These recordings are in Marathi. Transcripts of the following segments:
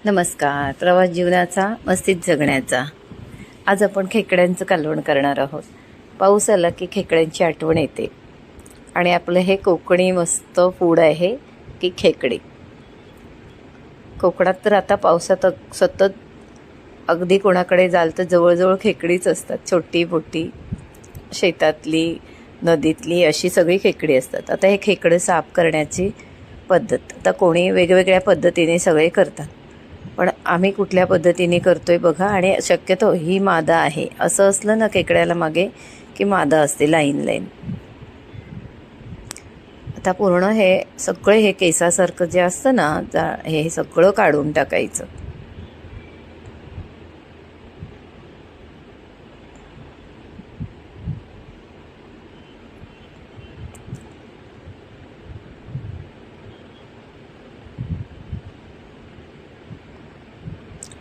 नमस्कार. प्रवास जीवनाचा मस्तीत जगण्याचा. आज आपण खेकड्यांचं कालवण करणार आहोत. पाऊस आला की खेकड्यांची आठवण येते आणि आपलं हे कोकणी मस्त फूड आहे की खेकडे. कोकणात तर आता पावसात सतत अगदी कोणाकडे जाल तर जवळजवळ खेकडीच असतात. छोटी मोठी शेतातली नदीतली अशी सगळी खेकडी असतात. आता हे खेकडं साफ करण्याची पद्धत आता कोणी वेगवेगळ्या पद्धतीने सगळे करतात, पण आम्ही कुठल्या पद्धतीने करतोय बघा. आणि शक्यतो ही मादा आहे असं असलं ना खेकड्याला मागे की मादा असते लाईन लाईन. आता पूर्ण हे सगळे हे केसासारखं जे असतं ना हे सगळं काढून टाकायचं.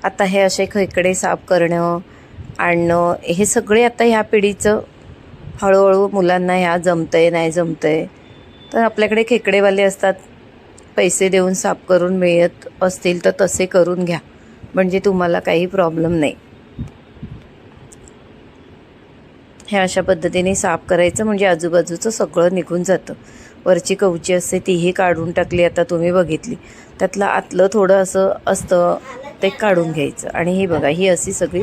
आता हे असे खेकडे साफ करणं आणणं हे सगळे आता ह्या पिढीचं हळूहळू मुलांना ह्या जमतंय नाही जमतंय. तर आपल्याकडे खेकडेवाले असतात, पैसे देऊन साफ करून मिळत असतील तर तसे करून घ्या, म्हणजे तुम्हाला काही प्रॉब्लेम नाही. हे अशा पद्धतीने साफ करायचं म्हणजे आजूबाजूचं सगळं निघून जातं. वरची कवची असते तीही काढून टाकली आता तुम्ही बघितली. त्यातलं आतलं थोडं असं असतं ते काढून घ्यायचं. आणि ही बघा ही अशी सगळी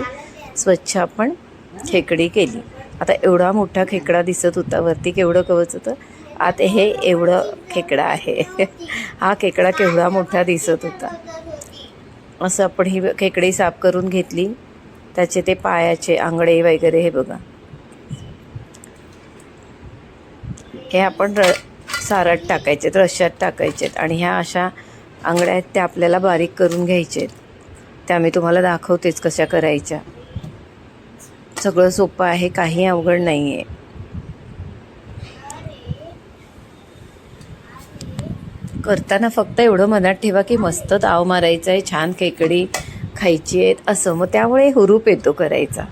स्वच्छ आपण खेकडी केली. आता एवढा मोठा खेकडा दिसत होता, वरती केवढं कवच होतं, आत हे एवढं खेकडा आहे. हा खेकडा केवढा मोठा दिसत होता. असं आपण ही खेकडी साफ करून घेतली. त्याचे ते पायाचे आंगडे वगैरे हे बघा, हे आपण सारट टाकायचेत, रश्श्यात टाकायचेत. आणि ह्या अशा आंगड्या आहेत त्या आपल्याला बारीक करून घ्यायचेत. त्या मी तुम्हाला दाखवतेच कशा करायच्या. सगळं सोपं आहे, काही अवघड नाही आहे. करताना फक्त एवढं मनात ठेवा की मस्त ताव मारायचा आहे, छान खेकडी खायची आहेत असं. मग त्यामुळे हुरूप येतो करायचा.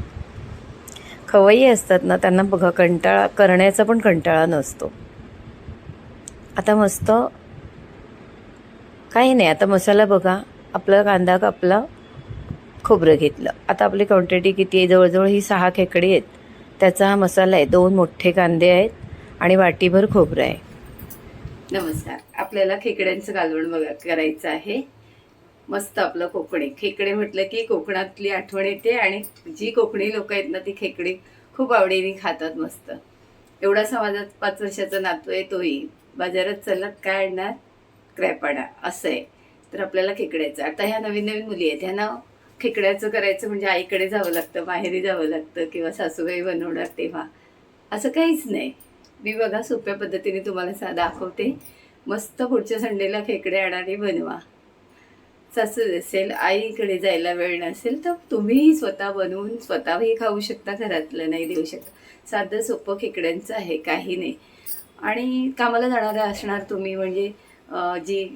खवय्ये असतात ना त्यांना बघा कंटाळा करण्याचा पण कंटाळा नसतो. आता मस्त काही नाही. आता मसाला बघा, आपला कांदा कापला, खोबरं घेतलं. आता आपली क्वांटिटी किती आहे, जवळजवळ ही 6 खेकडी आहेत. त्याचा हा मसाला आहे. 2 मोठे कांदे आहेत आणि वाटीभर खोबरं आहे. नमस्कार. आपल्याला खेकड्यांचं कालवण बघा करायचं आहे. मस्त आपलं कोकणी. खेकडे म्हटलं की कोकणातली आठवण येते आणि जी कोकणी लोक आहेत ना ती खेकडी खूप आवडीने खातात. मस्त एवढा समाजात 5 वर्षाचा नातू आहे, तोही बाजारात चालत काय आणणार, क्रॅपाडा असं आहे. तर आपल्याला खेकड्याचं, आता ह्या नवीन नवीन मुली आहेत ह्यांना खेकड्याचं करायचं म्हणजे आईकडे जावं लागतं, माहेरी जावं लागतं किंवा सासूबाई बनवणार तेव्हा. असं काहीच नाही. मी बघा सोप्या पद्धतीने तुम्हाला दाखवते. मस्त पुढच्या संडेला खेकडे आणा बनवा. सासू असेल, आईकडे जायला वेळ नसेल तर तुम्हीही स्वतः बनवून स्वतःही खाऊ शकता, घरातलं नाही देऊ शकता. साधं सोपं खेकड्यांचं आहे, काही नाही. आणि कामाला जाणाऱ्या असणार तुम्ही, म्हणजे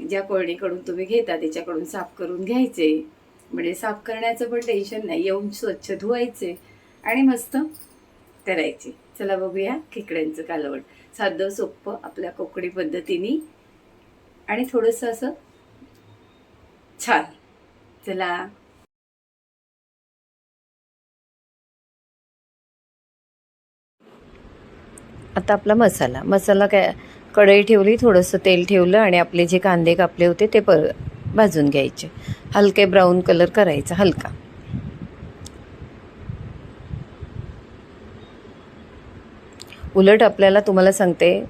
ज्या कोळणीकडून तुम्ही घेता त्याच्याकडून साफ करून घ्यायचे, म्हणजे साफ करण्याचं पण टेन्शन नाही. येऊन स्वच्छ धुवायचे आणि मस्त करायचे. चला बघूया खेकड्यांचं कालवण. साधं सोपं आपल्या कोकणी पद्धतीने आणि थोडंसं असं छान. चला. आता आपला मसाला काय, कढई ठेवली, थोडंसं तेल ठेवलं आणि आपले जे कांदे कापले होते ते भाजून घ्यायचे. हलके ब्राऊन कलर करायचा हलका. उलट आपल्याला तुम्हाला सांगते,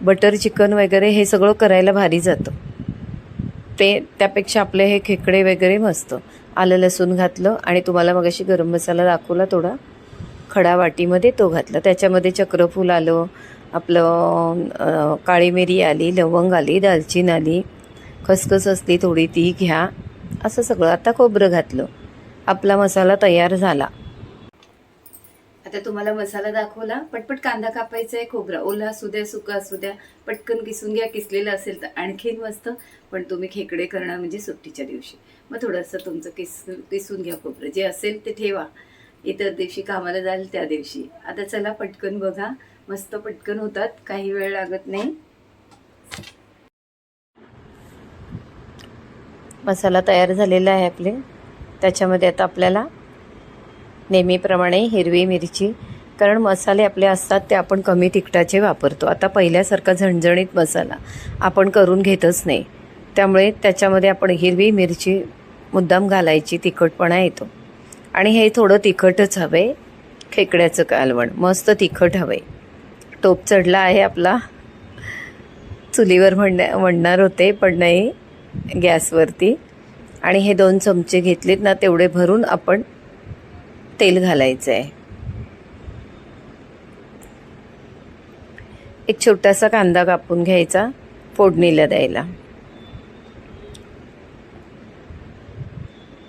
बटर चिकन वगैरे हे सगळं करायला भारी जातं. ते त्यापेक्षा आपले हे खेकडे वगैरे मस्त. आलं लसूण घातलं आणि तुम्हाला मगाशी गरम मसाला दाखवला थोडा खडा वाटीमध्ये, तो घातला. त्याच्यामध्ये चक्रफूल आलं, आपलं काळी मिरी आली, लवंग आली, दालचीन आली, खसखस असली थोडी ती घ्या, असं सगळं. आता खोबरं घातलं, आपला मसाला तयार झाला. आता तुम्हाला मसाला दाखवला. पटपट कांदा कापायचा आहे, खोबरा ओला असू द्या सुका असू द्या पटकन किसून घ्या. किसलेलं असेल तर आणखीन मस्त, पण तुम्ही खेकडे करणार म्हणजे सुट्टीच्या दिवशी, मग थोडंसं तुमचं किसून घ्या खोबरं. जे असेल ते ठेवा, इतर दिवशी कामाला जाल त्या दिवशी. आता चला पटकन बघा, मस्त पटकन होतात, काही वेळ लागत नाही. मसाला तयार झालेला आहे आपले. त्याच्यामध्ये आता आपल्याला नेहमीप्रमाणे हिरवी मिरची, कारण मसाले आपले असतात ते आपण कमी तिखटाचे वापरतो. आता पहिल्यासारखा झणझणीत मसाला आपण करून घेतच नाही, त्यामुळे त्याच्यामध्ये आपण हिरवी मिरची मुद्दाम घालायची, तिखटपणा येतो. आणि हे थोडं तिखटच हवे. खेकड्याचं कालवण मस्त तिखट हवे. टोप चढला आहे आपला. चुलीवर म्हणणार होते पण नाही, गॅसवरती. आणि हे 2 चमचे घेतलेत ना, तेवढे भरून आपण तेल घालायचं आहे. एक छोटासा कांदा कापून घ्यायचा फोडणीला द्यायला.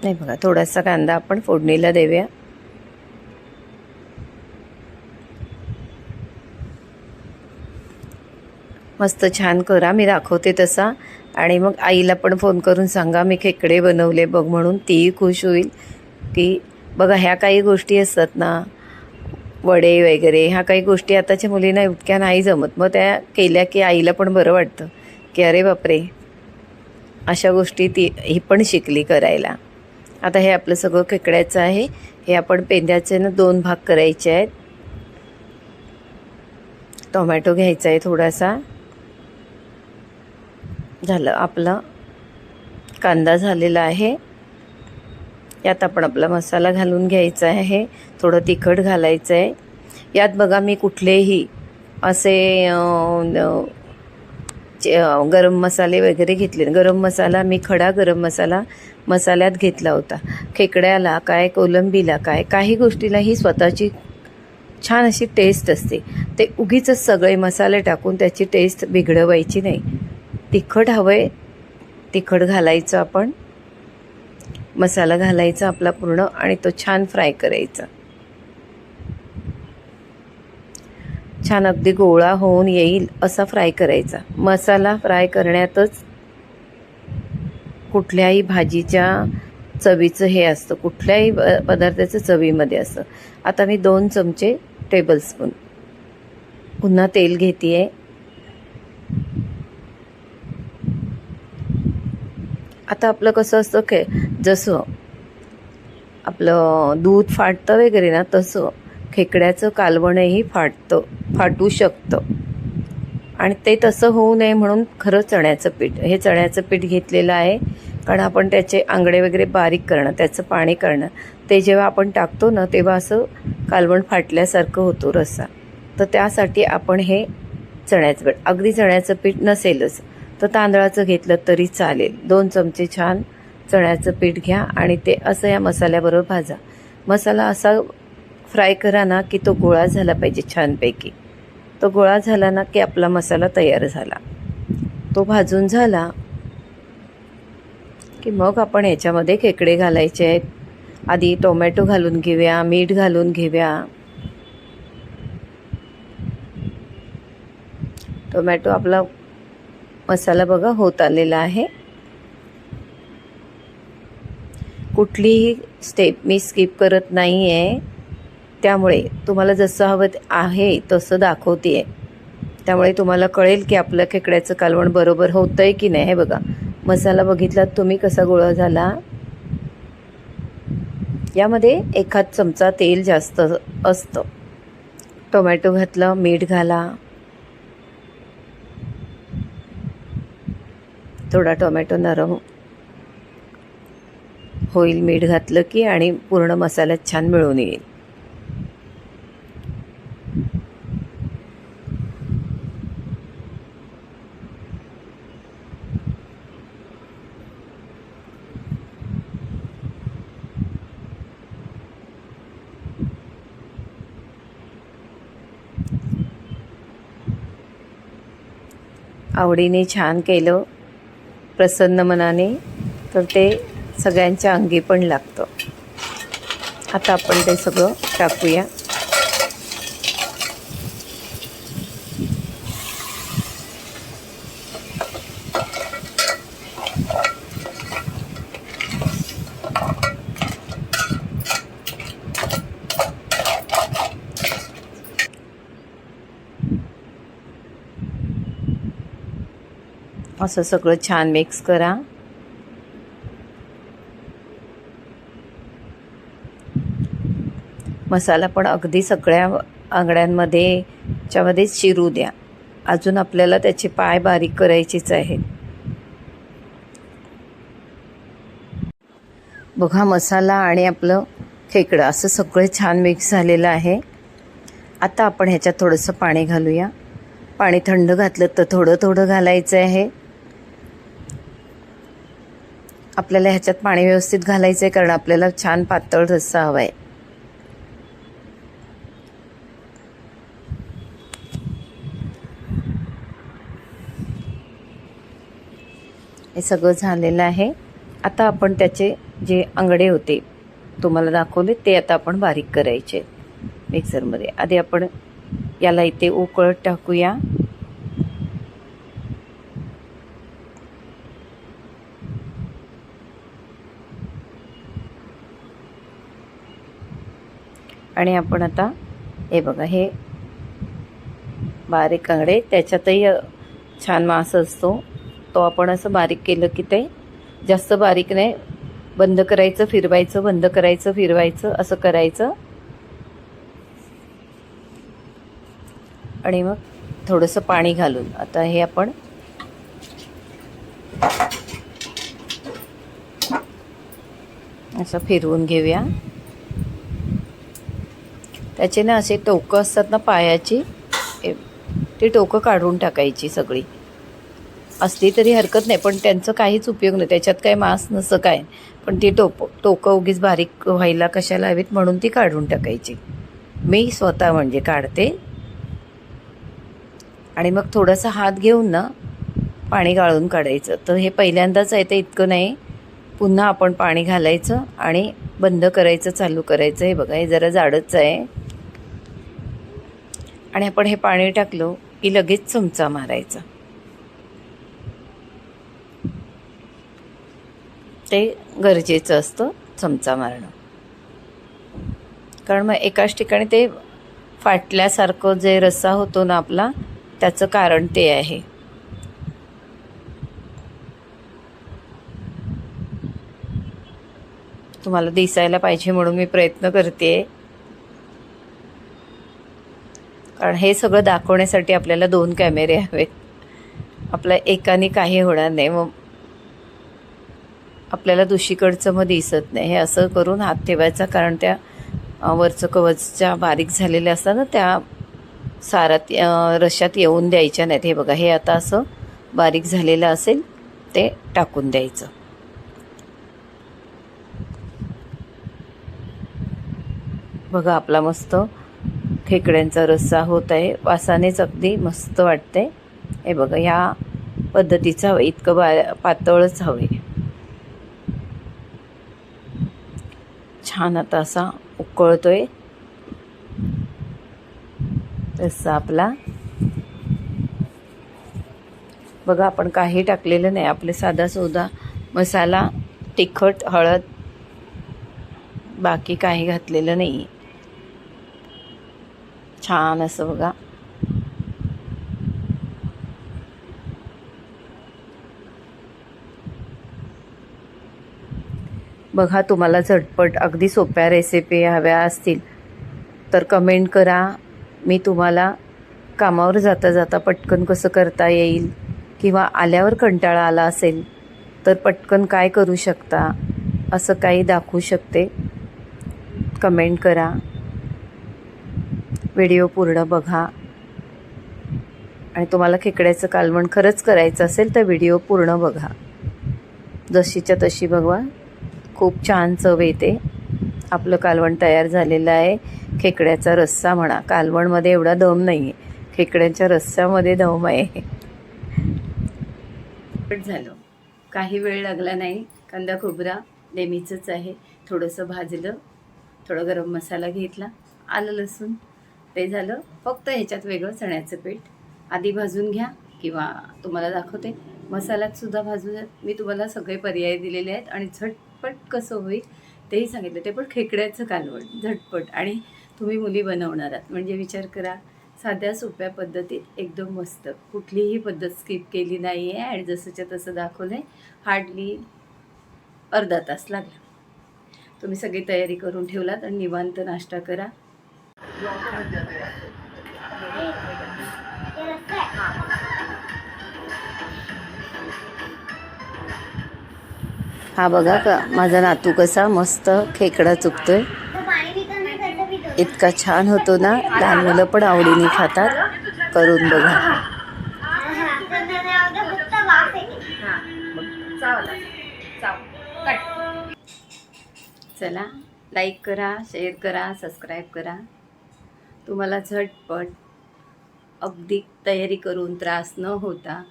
नाही बघा, थोडासा कांदा आपण फोडणीला देऊया. मस्त छान करा, मी दाखवते तसा. आणि मग आईला पण फोन करून सांगा मी खेकडे बनवले बघ म्हणून. तीही खुश होईल की बघा, ह्या काही गोष्टी असतात ना, वडे वगैरे, ह्या काही गोष्टी आताच्या मुलींना इतक्या नाही जमत. मग त्या केल्या की आईला पण बरं वाटतं की अरे बापरे, अशा गोष्टी ही पण शिकली करायला. आता हे आपलं सगळं खेकड्याचं आहे. हे आपण पेंद्याचे ना 2 भाग करायचे आहेत. टोमॅटो घ्यायचा आहे थोडासा. झालं, आपला कांदा झालेला आहे. यात आपण आपला मसाला घालून घ्यायचा आहे. थोडं तिखट घालायचं आहे. यात बघा, मी कुठलेही असे गरम मसाले वगैरे घेतले. गरम मसाला मी खडा गरम मसाला मसाल्यात घेतला होता. खेकड्याला काय, कोलंबीला काय, काही गोष्टीला ही स्वतःची छान अशी टेस्ट असते. ते उगीचच सगळे मसाले टाकून त्याची टेस्ट बिघडवायची नाही. तिखट हवंय, तिखट घालायचं आपण. मसाला घालायचा आपला पूर्ण आणि तो छान फ्राय करायचा. छान अगदी गोळा होऊन येईल असा फ्राय करायचा. मसाला फ्राय करण्यातच कुठल्याही भाजीच्या चवीचं हे असतं, कुठल्याही पदार्थाचं चवीमध्ये असतं. आता मी 2 चमचे टेबलस्पून पुन्हा तेल घेते आहे. आता आपलं कसं असतं, जसं आपलं दूध फाटतं वगैरे ना, तसं खेकड्याचं कालवणही फाटू शकतं. आणि ते तसं होऊ नये म्हणून खरं चण्याचं पीठ, हे चण्याचं पीठ घेतलेलं आहे. कारण आपण त्याचे आंगडे वगैरे बारीक करणं, त्याचं पाणी करणं, ते जेव्हा आपण टाकतो ना, तेव्हा असं कालवण फाटल्यासारखं होतो रस्सा. तर त्यासाठी आपण हे चण्याचं पीठ, अगदी चण्याचं पीठ नसेलच तर तांदळाचं घेतलं तरी चालेल. 2 चमचे छान चण्याचं पीठ घ्या आणि ते असं या मसाल्याबरोबर भाजा. मसाला असा फ्राय करा ना की तो गोळा झाला पाहिजे छानपैकी. तो गोळा झाला ना की आपला मसाला तयार झाला. तो भाजून झाला की मग आपण याच्यामध्ये खेकडे घालायचे आहेत. आधी टोमॅटो घालून घेऊया, मीठ घालून घेऊया. टोमॅटो आपला मसाला बघा होत आलेला आहे. कुठलीही स्टेप मी स्किप करत नाही आहे, त्यामुळे तुम्हाला जसं हवं आहे तसं दाखवते आहे. त्यामुळे तुम्हाला कळेल की आपलं खेकड्याचं कालवण बरोबर होतं आहे की नाही. हे बघा, मसाला बघितलात तुम्ही कसा गोळा झाला. यामध्ये 1 चमचा तेल जास्त असतं. टोमॅटो घातलं, मीठ घाला. थोडा टोमॅटो नरम होईल मीठ घातलं की, आणि पूर्ण मसाल्यात छान मिळून येईल. आवडीने छान केलं, प्रसन्न मनाने, तर ते सगळ्यांच्या अंगी पण लागतं. आता आपण ते सगळं टाकूया. असं सगळं छान मिक्स करा. मसाला पण अगदी सगळ्या आंगड्यांमध्ये च्यामध्येच शिरू द्या. अजून आपल्याला त्याचे पाय बारीक करायचेच आहेत. बघा मसाला आणि आपलं खेकडं असं सगळं छान मिक्स झालेलं आहे. आता आपण ह्याच्यात थोडंसं पाणी घालूया. पाणी थंड घातलं तर थोडं थोडं घालायचं आहे. आपल्याला ह्याच्यात पाणी व्यवस्थित घालायचं आहे कारण आपल्याला छान पातळ रस्सा हवा आहे. हे सगळं झालेलं आहे. आता आपण त्याचे जे आंगडे होते तुम्हाला दाखवले ते आता आपण बारीक करायचे मिक्सरमध्ये. आधी आपण याला इथे उकळत टाकूया. आणि आपण आता हे बघा हे बारीक आंगडे त्याच्यातही छान मांस असतो. तो आपण असं बारीक केलं की ते जास्त बारीक नाही, बंद करायचं फिरवायचं, बंद करायचं फिरवायचं असं करायचं. आणि मग थोडंसं पाणी घालून आता हे आपण असं फिरवून घेऊया. त्याचे ना असे टोकं असतात ना पायाची, ती टोकं काढून टाकायची सगळी. असली तरी हरकत नाही पण त्यांचं काहीच उपयोग नाही, त्याच्यात काही मांस नसतं काय, पण ती टोकं उगीच बारीक व्हायला कशाला हवीत म्हणून ती काढून टाकायची. मी स्वतः म्हणजे काढते. आणि मग थोडासा हात घेऊन ना पाणी गाळून काढायचं. तर हे पहिल्यांदाच आहे ते इतकं नाही, पुन्हा आपण पाणी घालायचं आणि बंद करायचं चालू करायचं. हे बघा हे जरा जाडच आहे. आणि आपण हे पाणी टाकलं की लगेच चमचा मारायचा. ते गरजेचं असतं चमचा मारणं, कारण मग एकाच ठिकाणी ते फाटल्यासारखं जे रस्सा होतो ना आपला त्याचं कारण ते आहे. तुम्हाला दिसायला पाहिजे म्हणून मी प्रयत्न करते, कारण हे सगळं दाखवण्यासाठी आपल्याला 2 कॅमेरे हवेत. आपल्या एकाने काही होणार नाही, मग आपल्याला दुसरीकडचं मग दिसत नाही. हे असं करून हात ठेवायचा, कारण त्या वरचं कवचच्या बारीक झालेल्या असतात ना त्या सारात रश्श्यात येऊन द्यायच्या नाहीत. हे बघा हे आता असं बारीक झालेलं असेल ते टाकून द्यायचं. बघा आपला मस्त खेकड्यांचा रस्सा होत आहे. वासानेच अगदी मस्त वाटते. हे बघा ह्या पद्धतीचं हवं, इतकं पातळच हवे. छान आता असा उकळतोय रस्सा आपला. बघा आपण काही टाकलेलं नाही, आपले साधा सोधा मसाला, तिखट, हळद, बाकी काही घातलेलं नाही. छान असं बघा बघा. तुम्हाला झटपट अगदी सोप्या रेसिपी हव्या असतील तर कमेंट करा. मी तुम्हाला कामावर जाता जाता पटकन कसं करता येईल किंवा आल्यावर कंटाळा आला असेल तर पटकन काय करू शकता असं काही दाखवू शकते. कमेंट करा, व्हिडिओ पूर्ण बघा. आणि तुम्हाला खेकड्याचं कालवण खरंच करायचं असेल तर व्हिडिओ पूर्ण बघा. जशीच्या तशी बघवा, खूप छान चव येते. आपलं कालवण तयार झालेलं आहे. खेकड्याचा रस्सा म्हणा, कालवणमध्ये एवढा दम नाही आहे, खेकड्याच्या रस्स्यामध्ये दम आहे. झालं, काही वेळ लागला नाही. कांदा खोबरा नेहमीचंच आहे, थोडंसं भाजलं, थोडा गरम मसाला घेतला, आलं लसूण, ते झालं. फक्त ह्याच्यात वेगळं चण्याचं पीठ आधी भाजून घ्या किंवा तुम्हाला दाखवते मसाल्यात सुद्धा भाजून. मी तुम्हाला सगळे पर्याय दिलेले आहेत आणि झटपट कसं होईल तेही सांगितलं. ते पण खेकड्याचं कालवण झटपट, आणि तुम्ही मुली बनवणार आहात म्हणजे विचार करा. साध्या सोप्या पद्धतीत एकदम मस्त, कुठलीही पद्धत स्किप केली नाही आहे आणि जसंच्या तसं दाखवलं आहे. हार्डली अर्धा तास लागला. तुम्ही सगळी तयारी करून ठेवलात आणि निवांत नाश्ता करा. हा बघा का माझा नातू कसा मस्त खेकडा चुकतोय. इतका छान होतो ना, लहान मुलं पण आवडीने खातात. करून बघा. चला, लाईक करा, शेअर करा, सबस्क्राईब करा. तुम्हाला झटपट अगदी तयारी करून त्रास न होता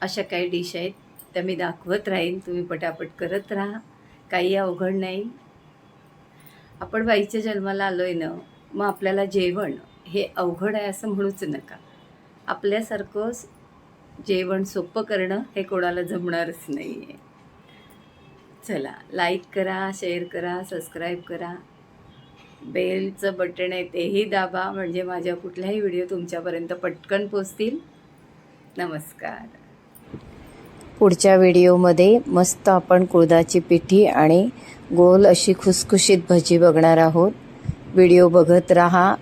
अशा काही डिश आहेत त्या मी दाखवत राहीन. तुम्ही पटापट करत राहा. काही अवघड नाही. आपण बाईच्या जन्माला आलो आहे ना, मग आपल्याला जेवण हे अवघड आहे असं म्हणूच नका. आपल्यासारखं जेवण सोपं करणं हे कोणाला जमणारच नाही आहे. चला, लाईक करा, शेअर करा, सबस्क्राईब करा. बेलचं बटन आहे तेही दाबा, म्हणजे माझ्या कुठल्याही व्हिडिओ तुमच्यापर्यंत पटकन पोचतील. नमस्कार. पुढच्या व्हिडिओमध्ये मस्त आपण कुळथाची पिठी आणि गोल अशी खुसखुशीत भजी बघणार आहोत. व्हिडिओ बघत राहा.